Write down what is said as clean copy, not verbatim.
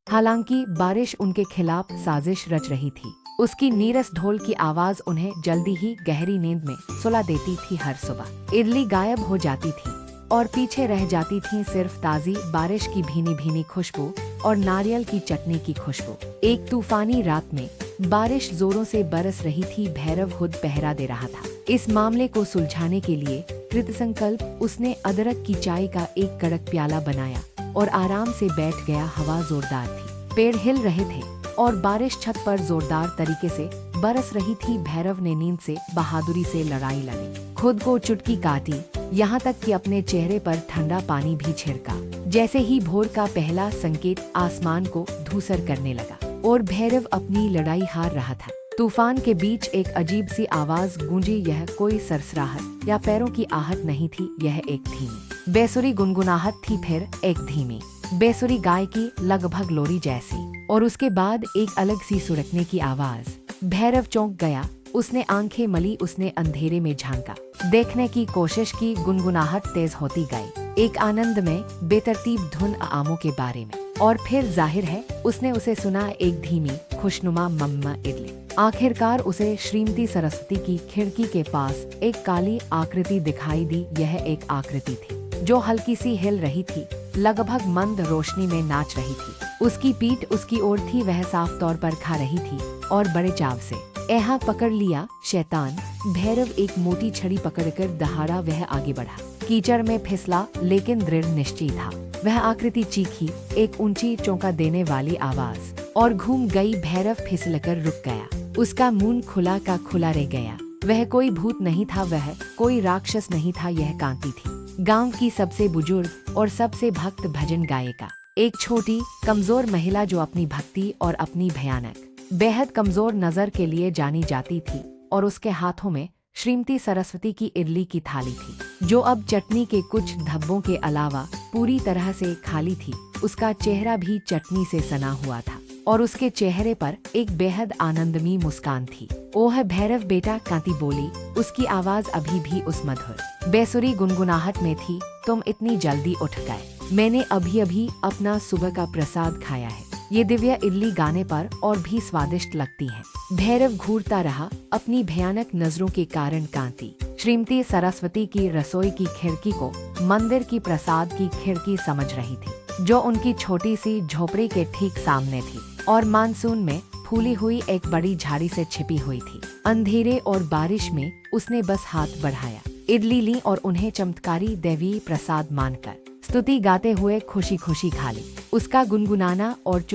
हालांकि बारिश उनके खिलाफ साजिश रच रही थी। उसकी नीरस ढोल की आवाज उन्हें जल्दी ही गहरी नींद में सुला देती थी। हर सुबह इडली गायब हो जाती थी और पीछे रह जाती थी सिर्फ ताज़ी बारिश की भीनी भीनी खुशबू और नारियल की चटनी की खुशबू। एक तूफानी रात में बारिश जोरों से बरस रही थी। भैरव खुद पहरा दे रहा था। इस मामले को सुलझाने के लिए कृतसंकल्प उसने अदरक की चाय का एक कड़क प्याला बनाया और आराम से बैठ गया। हवा जोरदार थी, पेड़ हिल रहे थे और बारिश छत पर जोरदार तरीके से बरस रही थी। भैरव ने नींद से बहादुरी से लड़ाई लड़ी, खुद को चुटकी काटी, यहाँ तक कि अपने चेहरे पर ठंडा पानी भी छिड़का। जैसे ही भोर का पहला संकेत आसमान को धूसर करने लगा और भैरव अपनी लड़ाई हार रहा था। तूफान के बीच एक अजीब सी आवाज गूंजी। यह कोई सरसराहट या पैरों की आहट नहीं थी, यह एक धीमी बेसुरी गुनगुनाहट थी। फिर एक धीमी बेसुरी गाय की, लगभग लोरी जैसी, और उसके बाद एक अलग सी सुरकने की आवाज। भैरव चौंक गया, उसने आंखें मली, उसने अंधेरे में झांका, देखने की कोशिश की। गुनगुनाहट तेज होती गई, एक आनंद में बेतरतीब धुन आमों के बारे में, और फिर जाहिर है उसने उसे सुना, एक धीमी खुशनुमा मम्मा इडली। आखिरकार उसे श्रीमती सरस्वती की खिड़की के पास एक काली आकृति दिखाई दी। यह एक आकृति थी जो हल्की सी हिल रही थी, लगभग मंद रोशनी में नाच रही थी। उसकी पीठ उसकी ओर थी, वह साफ तौर पर खा रही थी और बड़े चाव से। यहाँ पकड़ लिया शैतान! भैरव एक मोटी छड़ी पकड़कर दहाड़ा। वह आगे बढ़ा, कीचड़ में फिसला, लेकिन दृढ़ निश्चय था। वह आकृति चीखी, एक ऊंची चौंका देने वाली आवाज, और घूम गई। भैरव फिसलकर रुक गया, उसका मुंह खुला का खुला रह गया। वह कोई भूत नहीं था, वह कोई राक्षस नहीं था, यह कांति थी, गांव की सबसे बुजुर्ग और सबसे भक्त भजन गायिका। एक छोटी कमजोर महिला जो अपनी भक्ति और अपनी भयानक बेहद कमजोर नजर के लिए जानी जाती थी। और उसके हाथों में श्रीमती सरस्वती की इडली की थाली थी, जो अब चटनी के कुछ धब्बों के अलावा पूरी तरह से खाली थी। उसका चेहरा भी चटनी से सना हुआ था और उसके चेहरे पर एक बेहद आनंदमयी मुस्कान थी। ओह भैरव बेटा, कांति बोली, उसकी आवाज अभी भी उस मधुर बेसुरी गुनगुनाहट में थी। तुम इतनी जल्दी उठ गए? मैंने अभी अभी अपना सुबह का प्रसाद खाया है। ये दिव्य इडली गाने पर और भी स्वादिष्ट लगती है। भैरव घूरता रहा, अपनी भयानक नजरों के कारण कांति श्रीमती सरस्वती की रसोई की खिड़की को मंदिर की प्रसाद की खिड़की समझ रही थी, जो उनकी छोटी सी झोपड़ी के ठीक सामने थी और मानसून में फूली हुई एक बड़ी झाड़ी से छिपी हुई थी। अंधेरे और बारिश में उसने बस हाथ बढ़ाया, इडली ली और उन्हें चमत्कारी दैवीय प्रसाद मानकर स्तुति गाते हुए खुशी खुशी खा ली। उसका गुनगुनाना और